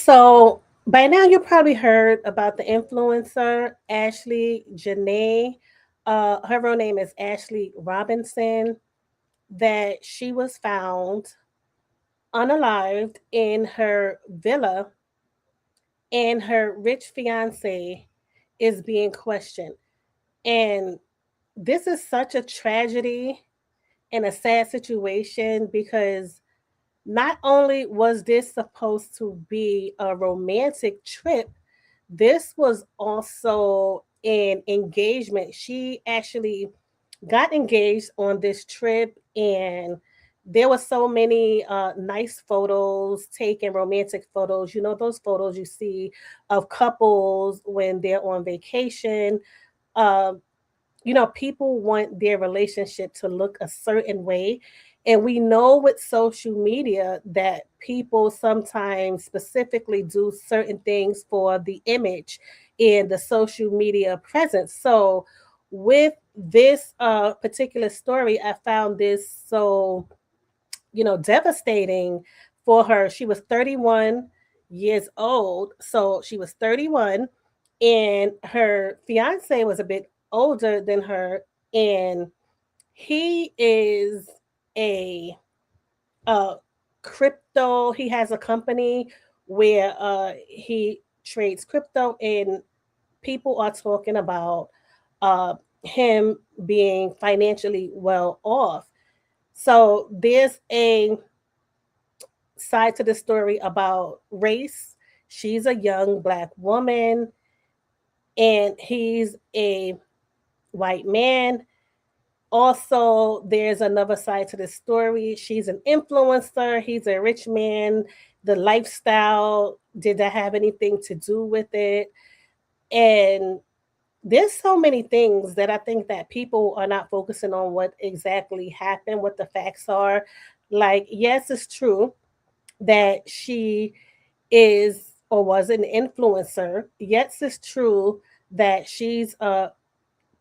So by now you probably heard about the influencer Ashlee Janae. Her real name is Ashley Robinson. That she was found unalived in her villa, and her rich fiance is being questioned. And this is such a tragedy and a sad situation because not only was this supposed to be a romantic trip, this was also an engagement. She actually got engaged on this trip, and there were so many nice photos taken, romantic photos. You know, those photos you see of couples when they're on vacation. Um, people want their relationship to look a certain way. And we know with social media that people sometimes specifically do certain things for the image and the social media presence. So, with this particular story, I found this so, devastating for her. She was 31 years old. So, she was 31, and her fiance was a bit older than her, and he is a uh crypto. He has a company where he trades crypto, and people are talking about uh him being financially well off. So there's a side to the story about race. She's a young black woman, and he's a white man. Also, there's another side to the story. She's an influencer, he's a rich man. The lifestyle, did that have anything to do with it? And there's so many things that I think that people are not focusing on what exactly happened, what the facts are. Like, yes, it's true that she is or was an influencer. Yes, it's true that she's a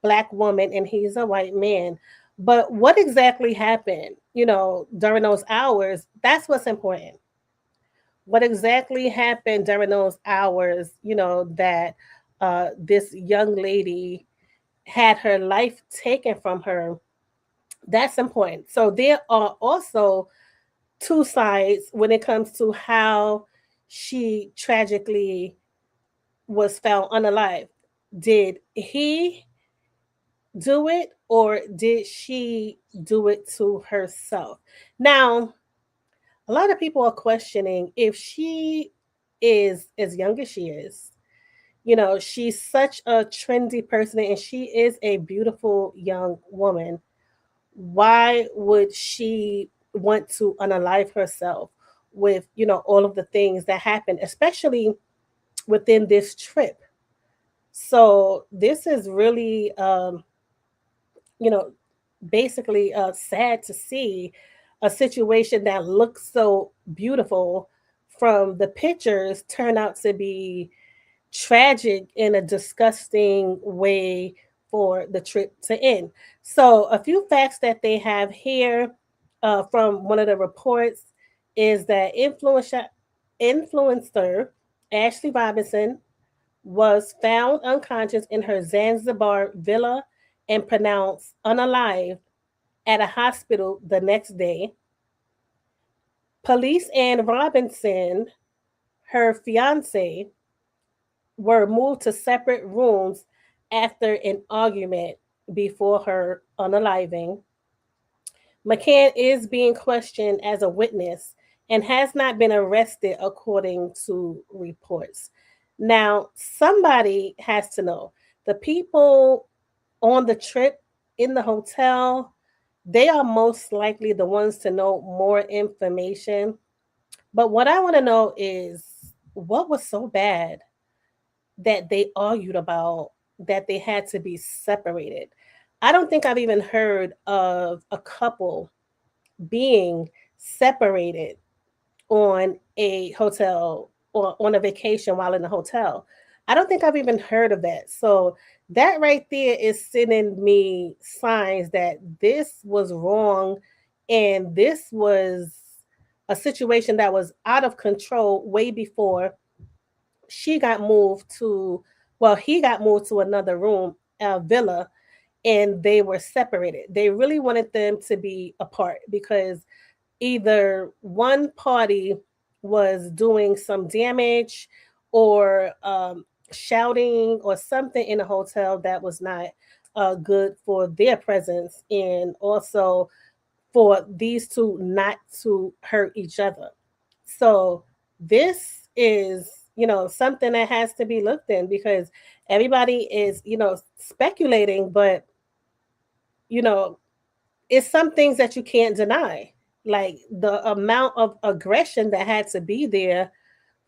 black woman and he's a white man. But what exactly happened, during those hours? That's what's important. What exactly happened during those hours, that this young lady had her life taken from her? That's important. So there are also two sides when it comes to how she tragically was found unalive. Did he do it, or did she do it to herself? Now, a lot of people are questioning if she is as young as she is. She's such a trendy person and she is a beautiful young woman. Why would she want to unalive herself with, all of the things that happened, especially within this trip? So, this is really you know, basically sad to see a situation that looks so beautiful from the pictures turn out to be tragic in a disgusting way for the trip to end. So, a few facts that they have here from one of the reports is that influencer Ashley Robinson was found unconscious in her Zanzibar villa and pronounced unalive at a hospital the next day. Police and Robinson, her fiance, were moved to separate rooms after an argument before her unaliving. McCann is being questioned as a witness and has not been arrested, according to reports. Now, somebody has to know. The people on the trip in the hotel, they are most likely the ones to know more information. But what I want to know is what was so bad that they argued about that they had to be separated. I don't think I've even heard of a couple being separated on a hotel or on a vacation while in a hotel. I don't think I've even heard of that. So that right there is sending me signs that this was wrong, and this was a situation that was out of control way before she got moved to, well, he got moved to another room, a villa, and they were separated. They really wanted them to be apart because either one party was doing some damage or shouting or something in the hotel that was not good for their presence, and also for these two not to hurt each other. So this is, something that has to be looked in because everybody is, speculating, but you know, it's some things that you can't deny. Like the amount of aggression that had to be there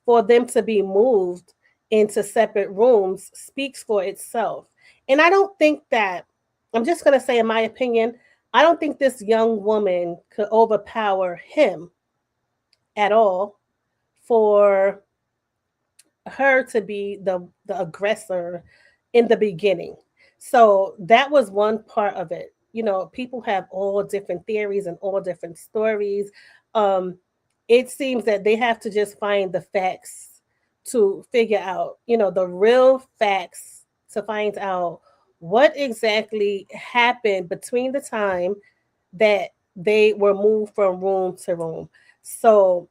for them to be moved into separate rooms speaks for itself. And I don't think that, I'm just going to say, in my opinion, I don't think this young woman could overpower him at all for her to be the aggressor in the beginning. So that was one part of it. People have all different theories and all different stories. Um, it seems that they have to just find the facts to figure out, the real facts to find out what exactly happened between the time that they were moved from room to room. So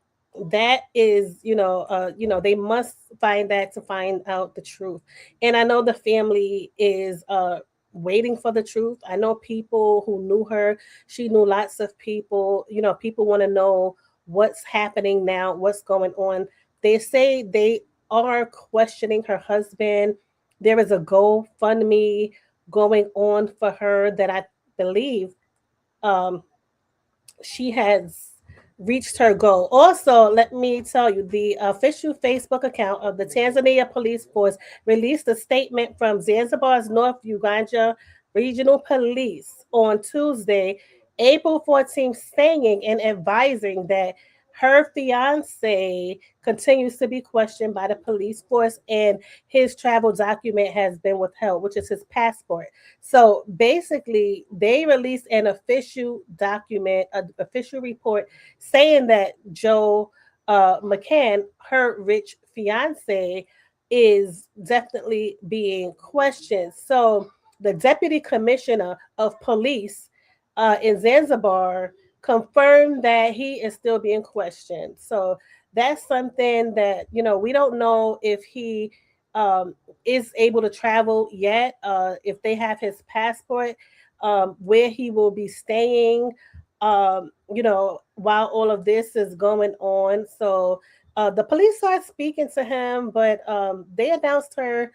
that is, they must find that to find out the truth. And I know the family is waiting for the truth. I know people who knew her. She knew lots of people. People want to know what's happening now, what's going on. They say they are questioning her husband. There is a GoFundMe going on for her that I believe um, she has reached her goal. Also, let me tell you, the official Facebook account of the Tanzania Police Force released a statement from Zanzibar's North Uganda Regional Police on Tuesday, April 14th, saying and advising that her fiance continues to be questioned by the police force and his travel document has been withheld, which is his passport. So basically, they released an official document, an official report saying that Joe McCann, her rich fiance, is definitely being questioned. So the deputy commissioner of police in Zanzibar confirmed that he is still being questioned. So that's something that, we don't know if he um, is able to travel yet, if they have his passport, where he will be staying, while all of this is going on. So the police are speaking to him, but they announced her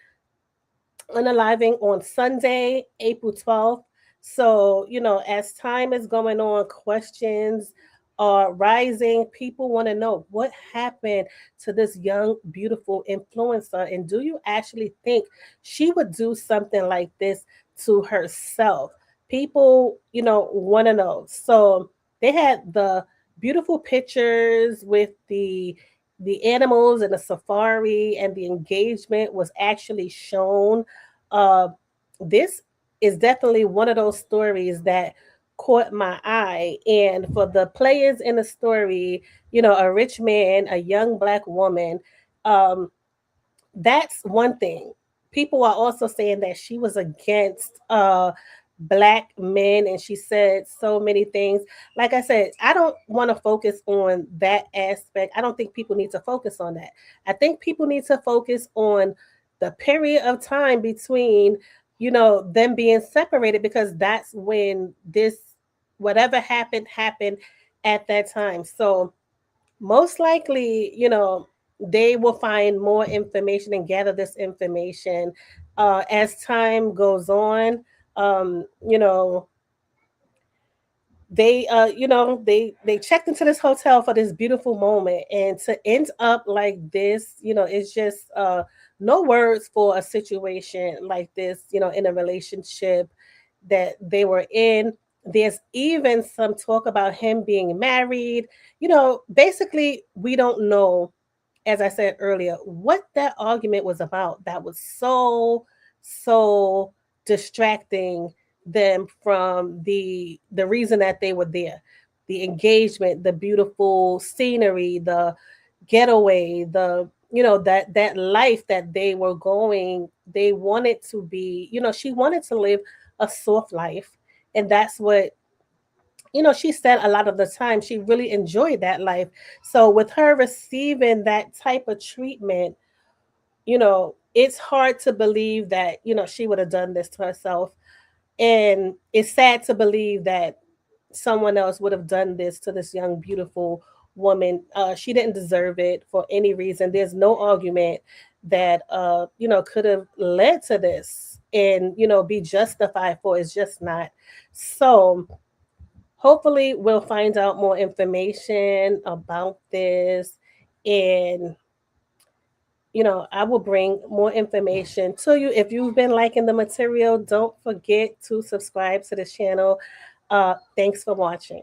unaliving on Sunday, April 12th. So, as time is going on, questions are rising. People want to know what happened to this young, beautiful influencer. And do you actually think she would do something like this to herself? People, want to know. So they had the beautiful pictures with the animals and the safari, and the engagement was actually shown. uh, this is definitely one of those stories that caught my eye. And for the players in the story, a rich man, a young black woman, um, that's one thing. People are also saying that she was against black men, and she said so many things. Like I said, I don't want to focus on that aspect. I don't think people need to focus on that. I think people need to focus on the period of time between, them being separated, because that's when this, whatever happened at that time. So most likely, they will find more information and gather this information as time goes on. You know, they checked into this hotel for this beautiful moment, and to end up like this, it's just no words for a situation like this, in a relationship that they were in. There's even some talk about him being married. Basically, we don't know, as I said earlier, what that argument was about that was so distracting them from the reason that they were there. The engagement, the beautiful scenery, the getaway, the that life that they were going, they wanted to be, she wanted to live a soft life. And that's what, she said a lot of the time she really enjoyed that life. So with her receiving that type of treatment, it's hard to believe that, she would have done this to herself. And it's sad to believe that someone else would have done this to this young, beautiful woman. She didn't deserve it for any reason. There's no argument that, could have led to this and, be justified for. It's just not. So hopefully we'll find out more information about this. And I will bring more information to you. If you've been liking the material, don't forget to subscribe to this channel. Thanks for watching.